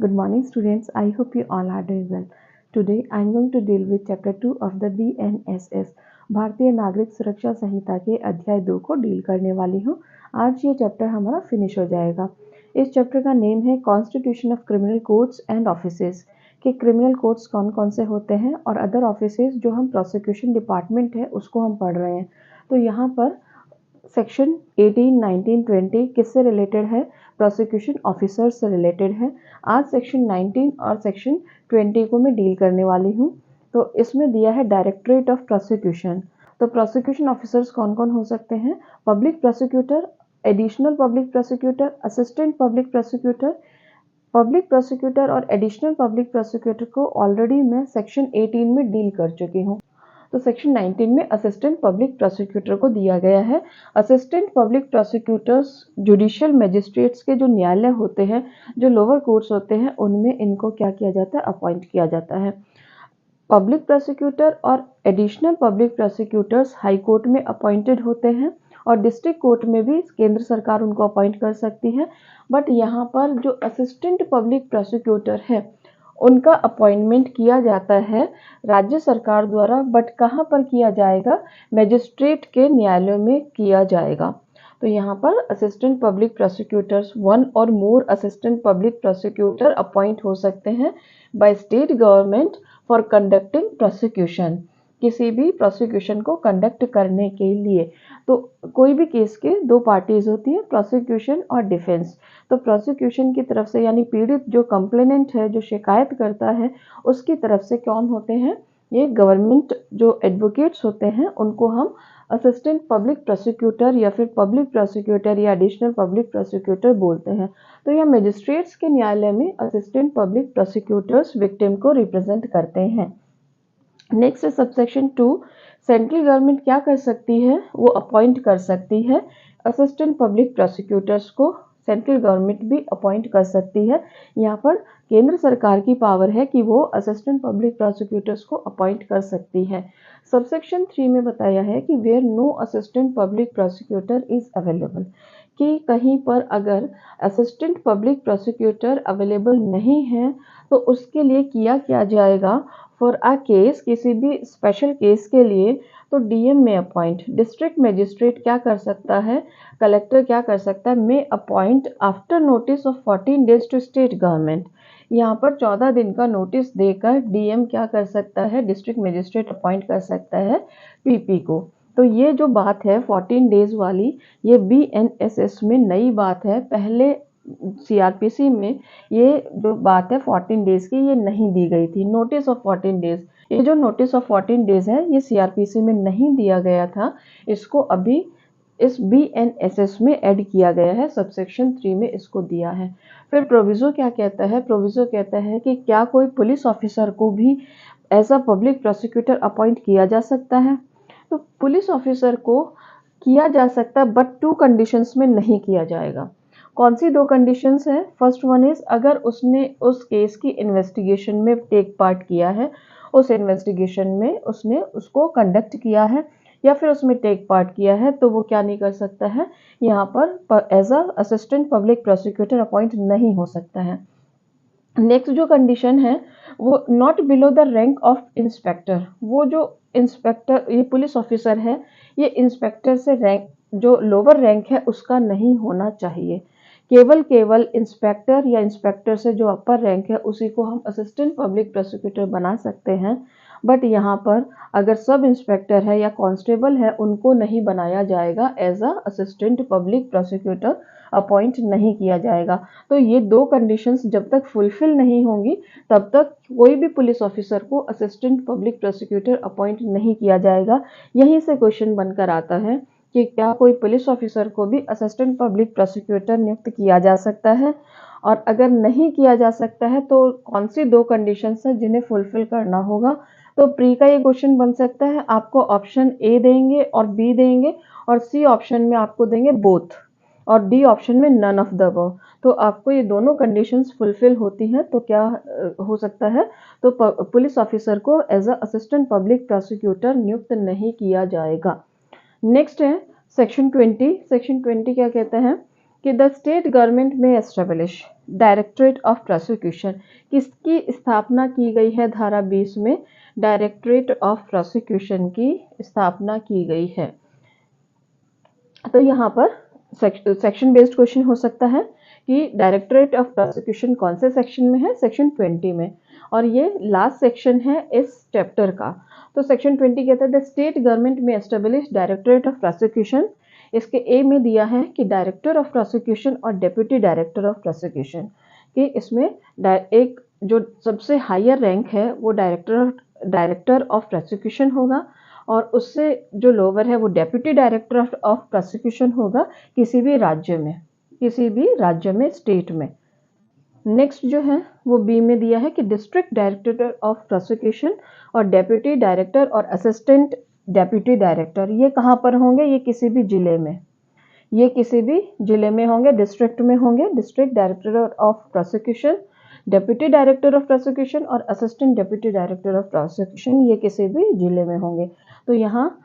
Good morning students, I hope you all are doing well. Today I am going to deal with chapter 2 of the BNSS भारतीय नागरिक सुरक्षा संहिता के अध्याय 2 को deal करने वाली हूँ। आज ये चैप्टर हमारा फिनिश हो जाएगा। इस चैप्टर का नेम है constitution of criminal courts and offices कि क्रिमिनल कोर्ट्स कौन कौन से होते हैं और अदर ऑफिसेज जो हम प्रोसिक्यूशन डिपार्टमेंट है उसको हम पढ़ रहे हैं। तो यहाँ पर सेक्शन 18, 19, 20 किससे रिलेटेड है? प्रोसिक्यूशन ऑफिसर से रिलेटेड है। आज सेक्शन 19 और सेक्शन 20 को मैं डील करने वाली हूँ। तो इसमें दिया है डायरेक्टरेट ऑफ प्रोसिक्यूशन। तो प्रोसिक्यूशन ऑफिसर्स कौन कौन हो सकते हैं? Public prosecutor, additional public prosecutor, assistant public prosecutor. Public prosecutor और एडिशनल पब्लिक प्रोसिक्यूटर को ऑलरेडी मैं सेक्शन 18 में डील कर चुकी हूँ। तो सेक्शन 19 में असिस्टेंट पब्लिक प्रोसिक्यूटर को दिया गया है। Assistant public prosecutors judicial magistrates के जो न्यायालय होते हैं, जो लोअर कोर्ट्स होते हैं, उनमें इनको क्या किया जाता है? अपॉइंट किया जाता है। पब्लिक प्रोसिक्यूटर और additional public prosecutors high court में अपॉइंटेड होते हैं और डिस्ट्रिक्ट कोर्ट में भी केंद्र सरकार उनको अपॉइंट कर सकती है। बट यहाँ पर जो असिस्टेंट पब्लिक प्रोसिक्यूटर है उनका अपॉइंटमेंट किया जाता है राज्य सरकार द्वारा। बट कहाँ पर किया जाएगा? मजिस्ट्रेट के न्यायालयों में किया जाएगा। तो यहाँ पर असिस्टेंट पब्लिक प्रोसिक्यूटर्स, वन और मोर असिस्टेंट पब्लिक प्रोसिक्यूटर अपॉइंट हो सकते हैं by state government for conducting prosecution, किसी भी प्रोसिक्यूशन को कंडक्ट करने के लिए। तो कोई भी केस के दो पार्टीज होती है, प्रोसिक्यूशन और डिफेंस। तो प्रोसिक्यूशन की तरफ से यानी पीड़ित जो कंप्लेनेंट है, जो शिकायत करता है, उसकी तरफ से कौन होते हैं? ये गवर्नमेंट जो एडवोकेट्स होते हैं उनको हम असिस्टेंट पब्लिक प्रोसिक्यूटर या फिर पब्लिक प्रोसिक्यूटर या एडिशनल पब्लिक प्रोसिक्यूटर बोलते हैं। तो यह मजिस्ट्रेट्स के न्यायालय में असिस्टेंट पब्लिक प्रोसिक्यूटर्स विक्टिम को रिप्रेजेंट करते हैं। नेक्स्ट है सबसेक्शन 2। सेंट्रल गवर्नमेंट क्या कर सकती है? वो अपॉइंट कर सकती है असिस्टेंट पब्लिक प्रोसिक्यूटर्स को। सेंट्रल गवर्नमेंट भी अपॉइंट कर सकती है। यहाँ पर केंद्र सरकार की पावर है कि वो असिस्टेंट पब्लिक प्रोसिक्यूटर्स को अपॉइंट कर सकती है। सबसेक्शन 3 में बताया है कि where no assistant public prosecutor is available, कि कहीं पर अगर असिस्टेंट पब्लिक प्रोसिक्यूटर अवेलेबल नहीं है तो उसके लिए किया क्या जाएगा? फॉर अ केस, किसी भी स्पेशल केस के लिए, तो डीएम में अपॉइंट, डिस्ट्रिक्ट मजिस्ट्रेट क्या कर सकता है? कलेक्टर क्या कर सकता है? May appoint after notice of 14 days to state government. यहाँ पर 14 दिन का नोटिस देकर डीएम क्या कर सकता है? डिस्ट्रिक्ट मजिस्ट्रेट अपॉइंट कर सकता है पीपी को। तो ये जो बात है 14 डेज वाली, ये बीएनएसएस में नई बात है। पहले सीआरपीसी में ये जो बात है 14 डेज की, ये नहीं दी गई थी। नोटिस ऑफ 14 डेज, ये जो नोटिस ऑफ 14 डेज है ये सीआरपीसी में नहीं दिया गया था। इसको अभी इस बीएनएसएस में ऐड किया गया है, सबसेक्शन 3 में इसको दिया है। फिर प्रोविजो क्या कहता है? प्रोविजो कहता है कि क्या कोई पुलिस ऑफिसर को भी as a public prosecutor appoint किया जा सकता है? तो पुलिस ऑफिसर को किया जा सकता है, बट 2 कंडीशंस में नहीं किया जाएगा। कौन सी 2 कंडीशंस हैं? फर्स्ट वन इज अगर उसने उस केस की इन्वेस्टिगेशन में टेक पार्ट किया है, उस इन्वेस्टिगेशन में उसने उसको कंडक्ट किया है या फिर उसमें टेक पार्ट किया है, तो वो क्या नहीं कर सकता है? यहाँ पर as a assistant public prosecutor appoint नहीं हो सकता है। नेक्स्ट जो कंडीशन है वो not below the rank of inspector. वो जो इंस्पेक्टर, ये पुलिस ऑफिसर है, ये इंस्पेक्टर से रैंक, जो लोअर रैंक है उसका नहीं होना चाहिए। केवल इंस्पेक्टर या इंस्पेक्टर से जो अपर रैंक है उसी को हम असिस्टेंट पब्लिक प्रोसिक्यूटर बना सकते हैं। बट यहाँ पर अगर सब इंस्पेक्टर है या कांस्टेबल है उनको नहीं बनाया जाएगा, as a assistant public prosecutor appoint नहीं किया जाएगा। तो ये 2 कंडीशंस जब तक फुलफिल नहीं होंगी तब तक कोई भी पुलिस ऑफिसर को असिस्टेंट पब्लिक प्रोसिक्यूटर अपॉइंट नहीं किया जाएगा। यहीं से क्वेश्चन बनकर आता है कि क्या कोई पुलिस ऑफिसर को भी असिस्टेंट पब्लिक प्रोसिक्यूटर नियुक्त किया जा सकता है, और अगर नहीं किया जा सकता है तो कौन सी 2 कंडीशंस हैं जिन्हें फुलफिल करना होगा? तो प्री का ये क्वेश्चन बन सकता है, आपको ऑप्शन ए देंगे और बी देंगे और सी ऑप्शन में आपको देंगे बोथ और डी ऑप्शन में नन ऑफ द अबव। तो आपको ये दोनों कंडीशंस फुलफिल होती हैं तो क्या हो सकता है? तो पुलिस ऑफिसर को as a assistant public prosecutor नियुक्त नहीं किया जाएगा। नेक्स्ट है सेक्शन 20। सेक्शन 20 क्या कहता है कि द स्टेट गवर्नमेंट में एस्टेब्लिश डायरेक्टरेट ऑफ प्रोसिक्यूशन, किसकी स्थापना की गई है? धारा 20 में डायरेक्टरेट ऑफ प्रोसिक्यूशन की स्थापना की गई है। तो यहाँ पर सेक्शन बेस्ड क्वेश्चन हो सकता है कि डायरेक्टरेट ऑफ प्रोसिक्यूशन कौन से सेक्शन में है? सेक्शन 20 में, और ये लास्ट सेक्शन है इस चैप्टर का। तो सेक्शन 20 कहता है द स्टेट गवर्नमेंट में एस्टेब्लिश डायरेक्टरेट ऑफ प्रोसिक्यूशन। इसके ए में दिया है कि डायरेक्टर ऑफ प्रोसिक्यूशन और डेप्यूटी डायरेक्टर ऑफ प्रोसिक्यूशन, कि इसमें एक जो सबसे हायर रैंक है वो डायरेक्टर ऑफ प्रोसिक्यूशन होगा, और उससे जो लोअर है वो डेप्यूटी डायरेक्टर ऑफ प्रोसिक्यूशन होगा किसी भी राज्य में, स्टेट में। नेक्स्ट जो है वो बी में दिया है कि डिस्ट्रिक्ट डायरेक्टर ऑफ प्रोसिक्यूशन और डेप्यूटी डायरेक्टर और असिस्टेंट डेप्यूटी डायरेक्टर, ये कहाँ पर होंगे? ये किसी भी जिले में होंगे, डिस्ट्रिक्ट में होंगे। District director of prosecution, deputy director of prosecution और assistant deputy director of prosecution, ये किसी भी जिले में होंगे। तो यहाँ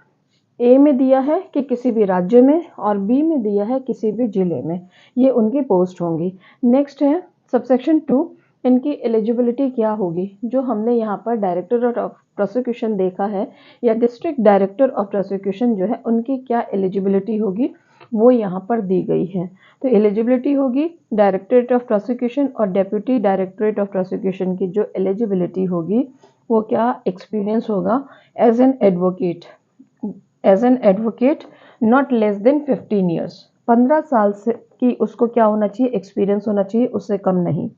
ए में दिया है कि किसी भी राज्य में, और बी में दिया है किसी भी जिले में, ये उनकी पोस्ट होंगी। नेक्स्ट है सबसेक्शन 2, इनकी एलिजिबिलिटी क्या होगी? जो हमने यहाँ पर डायरेक्टर ऑफ प्रोसिक्यूशन देखा है या डिस्ट्रिक्ट डायरेक्टर ऑफ प्रोसिक्यूशन जो है, उनकी क्या एलिजिबिलिटी होगी वो यहाँ पर दी गई है। तो एलिजिबिलिटी होगी डायरेक्टरेट ऑफ प्रोसिक्यूशन और डेप्यूटी डायरेक्टरेट ऑफ प्रोसिक्यूशन की जो एलिजिबिलिटी होगी वो क्या एक्सपीरियंस होगा? As an advocate not less than 15 years, 15 साल से की उसको क्या होना चाहिए? एक्सपीरियंस होना चाहिए, उससे कम नहीं।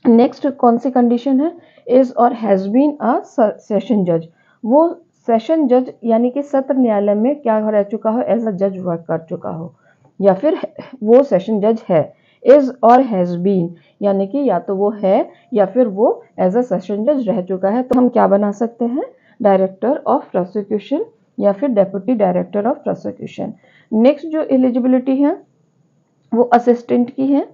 नेक्स्ट कौन सी कंडीशन है? इज और हैज बीन अ सेशन जज, वो सेशन जज यानी कि सत्र न्यायालय में क्या रह चुका हो? एज अ जज वर्क कर चुका हो, या फिर वो सेशन जज है। इज और हैज बीन यानी कि या तो वो है या फिर वो एज अ सेशन जज रह चुका है, तो हम क्या बना सकते हैं? डायरेक्टर ऑफ प्रोसिक्यूशन या फिर deputy director of prosecution. Next जो एलिजिबिलिटी है वो असिस्टेंट की है,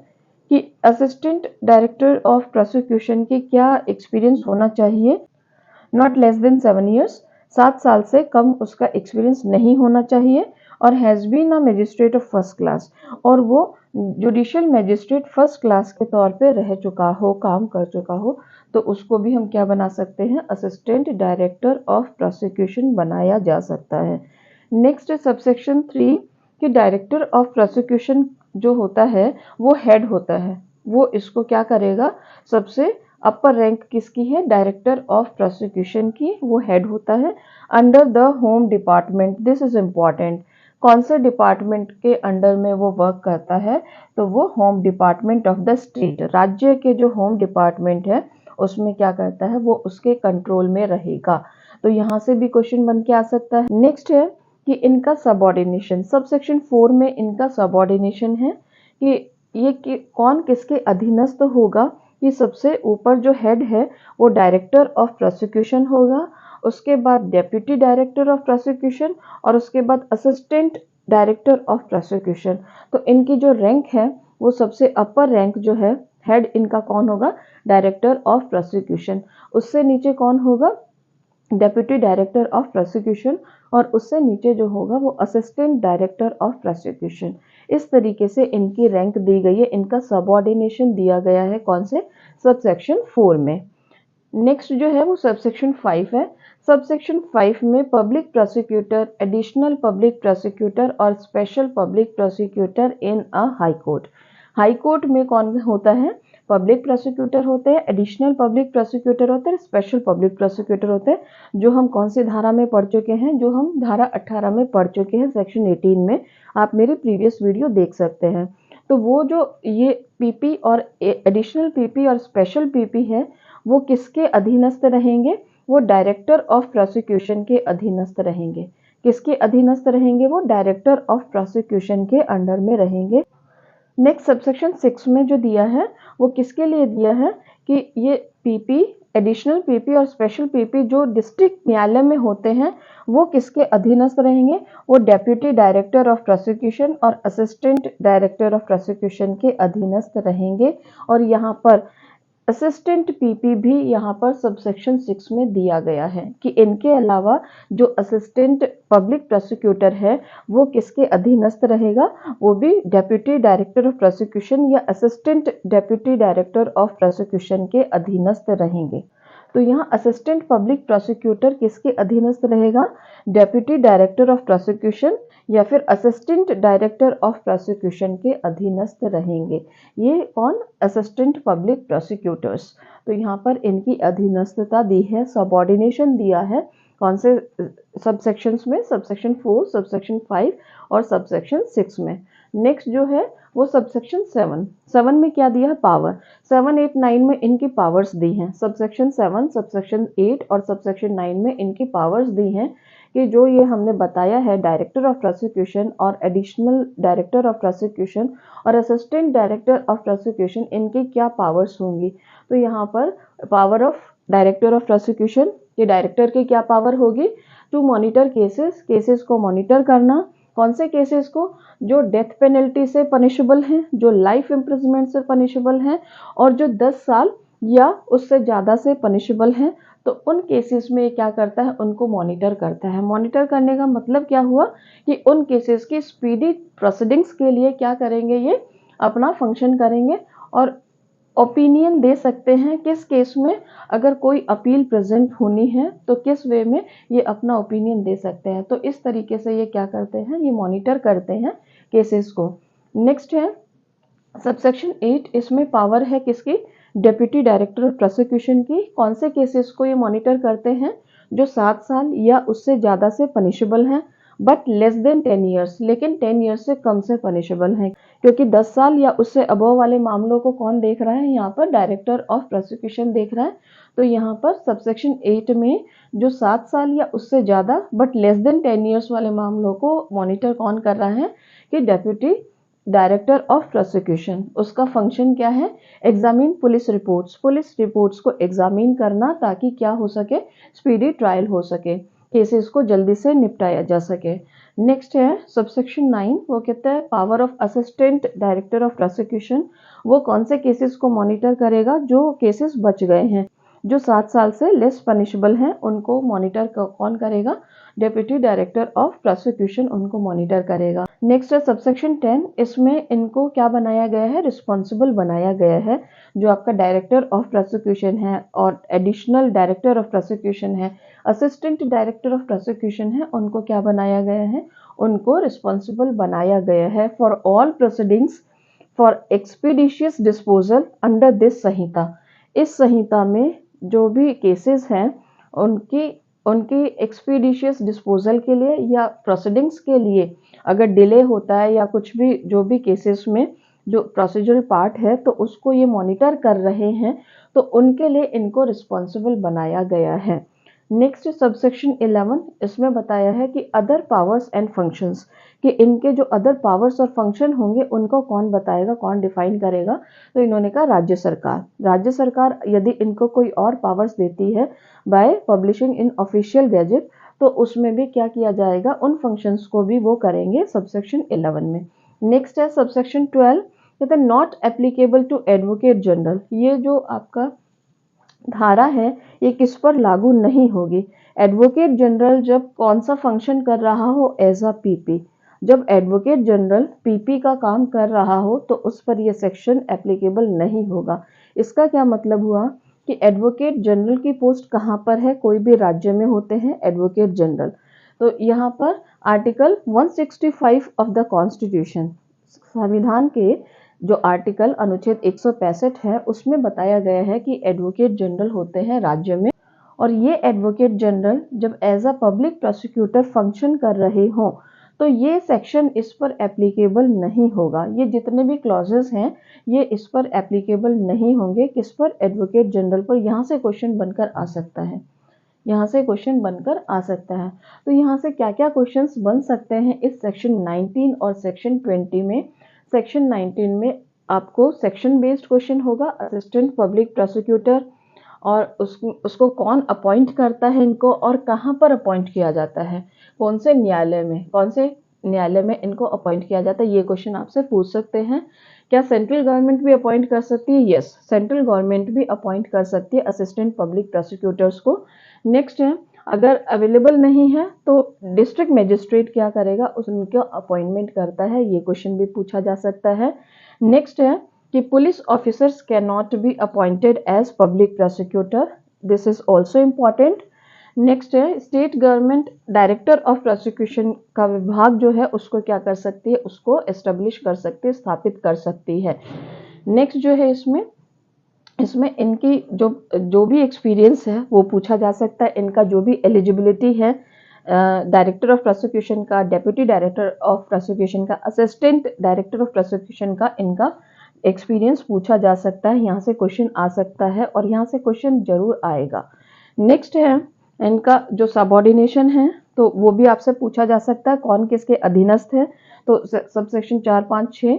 कि असिस्टेंट डायरेक्टर ऑफ प्रोसिक्यूशन की क्या एक्सपीरियंस होना चाहिए? नॉट लेस देन 7 ईयर्स, 7 साल से कम उसका एक्सपीरियंस नहीं होना चाहिए, और has been a magistrate of first class, और वो जुडिशियल मजिस्ट्रेट फर्स्ट क्लास के तौर पे रह चुका हो, काम कर चुका हो, तो उसको भी हम क्या बना सकते हैं? असिस्टेंट डायरेक्टर ऑफ प्रोसिक्यूशन बनाया जा सकता है। नेक्स्ट सबसेक्शन 3 कि डायरेक्टर ऑफ प्रोसिक्यूशन जो होता है वो हेड होता है, वो इसको क्या करेगा? सबसे अपर रैंक किसकी है? डायरेक्टर ऑफ प्रोसिक्यूशन की, वो हेड होता है under the home department. This is important, कौन से डिपार्टमेंट के अंडर में वो वर्क करता है? तो वो home department of the state, राज्य के जो होम डिपार्टमेंट है उसमें क्या करता है? वो उसके कंट्रोल में रहेगा। तो यहाँ से भी क्वेश्चन बन के आ सकता है। नेक्स्ट है कि इनका सबऑर्डिनेशन, सबसेक्शन 4 में इनका सबऑर्डिनेशन है कि ये कि कौन किसके अधीनस्थ होगा। कि सबसे ऊपर जो हेड है वो डायरेक्टर ऑफ प्रोसिक्यूशन होगा, उसके बाद डेप्यूटी डायरेक्टर ऑफ प्रोसिक्यूशन, और उसके बाद असिस्टेंट डायरेक्टर ऑफ प्रोसिक्यूशन। तो इनकी जो रैंक है वो सबसे अपर रैंक जो है हेड इनका कौन होगा? Director of prosecution. उससे नीचे कौन होगा? डेप्यूटी डायरेक्टर ऑफ प्रोसिक्यूशन, और उससे नीचे जो होगा वो असिस्टेंट डायरेक्टर ऑफ प्रोसिक्यूशन। इस तरीके से इनकी रैंक दी गई है, इनका सबऑर्डिनेशन दिया गया है कौन से? सबसेक्शन 4 में। नेक्स्ट जो है वो सबसेक्शन 5 है। सबसेक्शन 5 में public prosecutor, additional public prosecutor और special public prosecutor in a high court. High court में कौन होता है? पब्लिक प्रोसिक्यूटर होते हैं, एडिशनल पब्लिक प्रोसिक्यूटर होते हैं, स्पेशल पब्लिक प्रोसिक्यूटर होते हैं, जो हम कौन सी धारा में पढ़ चुके हैं? जो हम धारा 18 में पढ़ चुके हैं, सेक्शन 18 में। आप मेरी प्रीवियस वीडियो देख सकते हैं। तो वो जो ये पीपी और एडिशनल पीपी और स्पेशल पीपी है वो किसके अधीनस्थ रहेंगे? वो डायरेक्टर ऑफ प्रोसिक्यूशन के अधीनस्थ रहेंगे। किसके अधीनस्थ रहेंगे? वो डायरेक्टर ऑफ प्रोसिक्यूशन के अंडर में रहेंगे। नेक्स्ट सबसेक्शन 6 में जो दिया है वो किसके लिए दिया है? कि ये पीपी, एडिशनल पीपी और स्पेशल पीपी जो डिस्ट्रिक्ट न्यायालय में होते हैं वो किसके अधीनस्थ रहेंगे? वो डेप्यूटी डायरेक्टर ऑफ प्रोसिक्यूशन और असिस्टेंट डायरेक्टर ऑफ प्रोसिक्यूशन के अधीनस्थ रहेंगे। और यहाँ पर असिस्टेंट पीपी भी यहाँ पर सबसेक्शन 6 में दिया गया है कि इनके अलावा जो असिस्टेंट पब्लिक प्रोसिक्यूटर है वो किसके अधीनस्थ रहेगा, वो भी डेप्यूटी डायरेक्टर ऑफ प्रोसिक्यूशन या assistant deputy director of prosecution के अधीनस्थ रहेंगे। तो यहाँ असिस्टेंट पब्लिक प्रोसिक्यूटर किसके अधीनस्थ रहेगा, डेप्यूटी डायरेक्टर ऑफ प्रोसिक्यूशन या फिर असिस्टेंट डायरेक्टर ऑफ प्रोसिक्यूशन के अधीनस्थ रहेंगे। ये कौन, असिस्टेंट पब्लिक प्रोसिक्यूटर्स। तो यहाँ पर इनकी अधीनस्थता दी है, सबऑर्डिनेशन दिया है, कौन से सबसेक्शंस में, सबसेक्शन 4, सबसेक्शन 5 और सबसेक्शन 6 में। नेक्स्ट जो है वो सबसेक्शन 7 में क्या दिया है, पावर। 7, 8, 9 में इनकी पावर्स दी हैं। सबसेक्शन 7, सबसेक्शन 8 और सबसेक्शन 9 में इनकी पावर्स दी हैं कि जो ये हमने बताया है डायरेक्टर ऑफ प्रोसिक्यूशन और एडिशनल डायरेक्टर ऑफ प्रोसिक्यूशन और असिस्टेंट डायरेक्टर ऑफ प्रोसिक्यूशन, इनकी क्या पावर्स होंगी। तो यहाँ पर power of director of prosecution, ये डायरेक्टर की क्या पावर होगी, टू मॉनिटर केसेस को मॉनिटर करना। कौन से केसेस को, जो डेथ पेनल्टी से पनिशेबल हैं, जो लाइफ इम्प्रिजनमेंट से पनिशेबल हैं और जो 10 साल या उससे ज़्यादा से पनिशेबल हैं। तो उन केसेस में ये क्या करता है, उनको मॉनिटर करता है। मॉनिटर करने का मतलब क्या हुआ कि उन केसेस की स्पीडी प्रोसीडिंग्स के लिए क्या करेंगे, ये अपना फंक्शन करेंगे और ओपिनियन दे सकते हैं किस केस में अगर कोई अपील प्रेजेंट होनी है तो किस वे में ये अपना ओपिनियन दे सकते हैं। तो इस तरीके से ये क्या करते हैं, ये मॉनिटर करते हैं केसेस को। नेक्स्ट है सबसेक्शन 8, इसमें पावर है किसकी, डेप्यूटी डायरेक्टर ऑफ प्रोसिक्यूशन की। कौन से केसेस को ये मॉनिटर करते हैं, जो 7 साल या उससे ज़्यादा से पनिशेबल हैं बट लेस देन 10 ईयर्स, लेकिन 10 ईयर्स से कम से पनिशेबल हैं। क्योंकि 10 साल या उससे अबव वाले मामलों को कौन देख रहा है, यहाँ पर डायरेक्टर ऑफ प्रोसिक्यूशन देख रहा है। तो यहाँ पर सबसेक्शन 8 में जो 7 साल या उससे ज़्यादा बट लेस देन 10 ईयर्स वाले मामलों को मॉनिटर कौन कर रहा है, कि डेप्यूटी डायरेक्टर ऑफ प्रोसिक्यूशन। उसका फंक्शन क्या है, एग्जामिन पुलिस रिपोर्ट्स को एग्जामिन करना ताकि क्या हो सके, स्पीडी ट्रायल हो सके, केसेस को जल्दी से निपटाया जा सके। नेक्स्ट है सबसेक्शन 9, वो कहता है power of assistant director of prosecution. वो कौन से केसेस को मॉनिटर करेगा, जो केसेस बच गए हैं, जो 7 साल से लेस पनिशेबल हैं, उनको मॉनिटर कौन करेगा, डेप्यूटी डायरेक्टर ऑफ प्रोसिक्यूशन उनको मॉनिटर करेगा। नेक्स्ट है सबसेक्शन 10, इसमें इनको क्या बनाया गया है, रिस्पॉन्सिबल बनाया गया है। जो आपका डायरेक्टर ऑफ प्रोसिक्यूशन है और एडिशनल डायरेक्टर ऑफ प्रोसिक्यूशन है, असिस्टेंट डायरेक्टर ऑफ प्रोसिक्यूशन है, उनको क्या बनाया गया है, उनको रिस्पॉन्सिबल बनाया गया है for all proceedings for expeditious disposal under this Sanhita. इस संहिता में जो भी केसेस हैं उनकी एक्सपीडिशियस डिस्पोजल के लिए या प्रोसीडिंग्स के लिए अगर डिले होता है या कुछ भी, जो भी केसेस में जो प्रोसीजरल पार्ट है तो उसको ये मॉनिटर कर रहे हैं, तो उनके लिए इनको रिस्पॉन्सिबल बनाया गया है। नेक्स्ट सबसेक्शन 11, इसमें बताया है कि अदर पावर्स एंड फंक्शंस, कि इनके जो अदर पावर्स और फंक्शन होंगे उनको कौन बताएगा, कौन डिफाइन करेगा। तो इन्होंने कहा राज्य सरकार यदि इनको कोई और पावर्स देती है by publishing in official gazette, तो उसमें भी क्या किया जाएगा, उन फंक्शंस को भी वो करेंगे सबसेक्शन 11 में। नेक्स्ट है सबसेक्शन 12, कहते हैं not applicable to advocate general. ये जो आपका धारा है ये किस पर लागू नहीं होगी, एडवोकेट जनरल जब कौन सा फंक्शन कर रहा हो, एज अ पीपी। जब एडवोकेट जनरल पीपी का काम कर रहा हो तो उस पर यह सेक्शन एप्लीकेबल नहीं होगा। इसका क्या मतलब हुआ कि एडवोकेट जनरल की पोस्ट कहाँ पर है, कोई भी राज्य में होते हैं एडवोकेट जनरल। तो यहाँ पर आर्टिकल 165 ऑफ द कॉन्स्टिट्यूशन, संविधान के जो आर्टिकल अनुच्छेद 165 है उसमें बताया गया है कि एडवोकेट जनरल होते हैं राज्य में, और ये एडवोकेट जनरल जब as a public prosecutor function कर रहे हों तो ये सेक्शन इस पर एप्लीकेबल नहीं होगा। ये जितने भी क्लॉजेस हैं ये इस पर एप्लीकेबल नहीं होंगे। किस पर, एडवोकेट जनरल पर। यहाँ से क्वेश्चन बनकर आ सकता है, यहाँ से क्वेश्चन बनकर आ सकता है। तो यहाँ से क्या क्या क्वेश्चंस बन सकते हैं इस सेक्शन 19 और सेक्शन 20 में। सेक्शन 19 में आपको सेक्शन बेस्ड क्वेश्चन होगा, असिस्टेंट पब्लिक प्रोसिक्यूटर, और उसको कौन अपॉइंट करता है इनको, और कहाँ पर अपॉइंट किया जाता है, कौन से न्यायालय में इनको अपॉइंट किया जाता है, ये क्वेश्चन आपसे पूछ सकते हैं। क्या सेंट्रल गवर्नमेंट भी अपॉइंट कर सकती है? यस, सेंट्रल गवर्नमेंट भी अपॉइंट कर सकती है असिस्टेंट पब्लिक प्रोसिक्यूटर्स को। नेक्स्ट है, अगर अवेलेबल नहीं है तो डिस्ट्रिक्ट मजिस्ट्रेट क्या करेगा, उनका अपॉइंटमेंट करता है। ये क्वेश्चन भी पूछा जा सकता है। नेक्स्ट है कि police officers can not be appointed as public prosecutor, this is also important. Next है, state government director of prosecution का विभाग जो है उसको क्या कर सकती है, उसको एस्टेब्लिश कर सकती है, स्थापित कर सकती है। नेक्स्ट जो है इसमें इनकी जो भी एक्सपीरियंस है वो पूछा जा सकता है। इनका जो भी एलिजिबिलिटी है, डायरेक्टर ऑफ प्रोसिक्यूशन का, डेप्यूटी डायरेक्टर ऑफ प्रोसिक्यूशन का, असिस्टेंट डायरेक्टर ऑफ प्रोसिक्यूशन का, इनका एक्सपीरियंस पूछा जा सकता है। यहाँ से क्वेश्चन आ सकता है और यहाँ से क्वेश्चन जरूर आएगा। नेक्स्ट है इनका जो सबऑर्डिनेशन है तो वो भी आपसे पूछा जा सकता है, कौन किसके अधीनस्थ है, तो सबसेक्शन 4, 5, 6।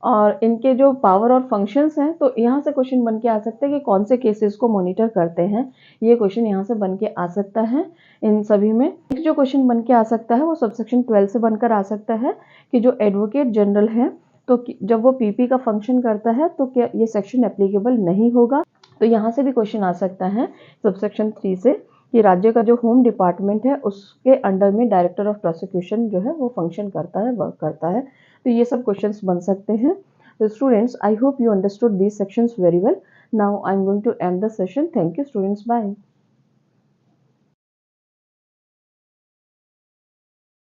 और इनके जो पावर और फंक्शंस हैं तो यहाँ से क्वेश्चन बन के आ सकते हैं कि कौन से केसेस को मॉनिटर करते हैं, ये क्वेश्चन यहाँ से बन के आ सकता है इन सभी में। नेक्स्ट जो क्वेश्चन बन के आ सकता है वो सबसेक्शन 12 से बनकर आ सकता है कि जो एडवोकेट जनरल है तो जब वो पीपी का फंक्शन करता है तो क्या ये सेक्शन एप्लीकेबल नहीं होगा, तो यहाँ से भी क्वेश्चन आ सकता है सबसेक्शन 3 से कि राज्य का जो होम डिपार्टमेंट है उसके अंडर में डायरेक्टर ऑफ प्रोसिक्यूशन जो है वो फंक्शन करता है, वर्क करता है। तो ये सब क्वेश्चंस बन सकते हैं। तो students, I hope you understood these sections very well. Now I am going to end the session. Thank you students, bye.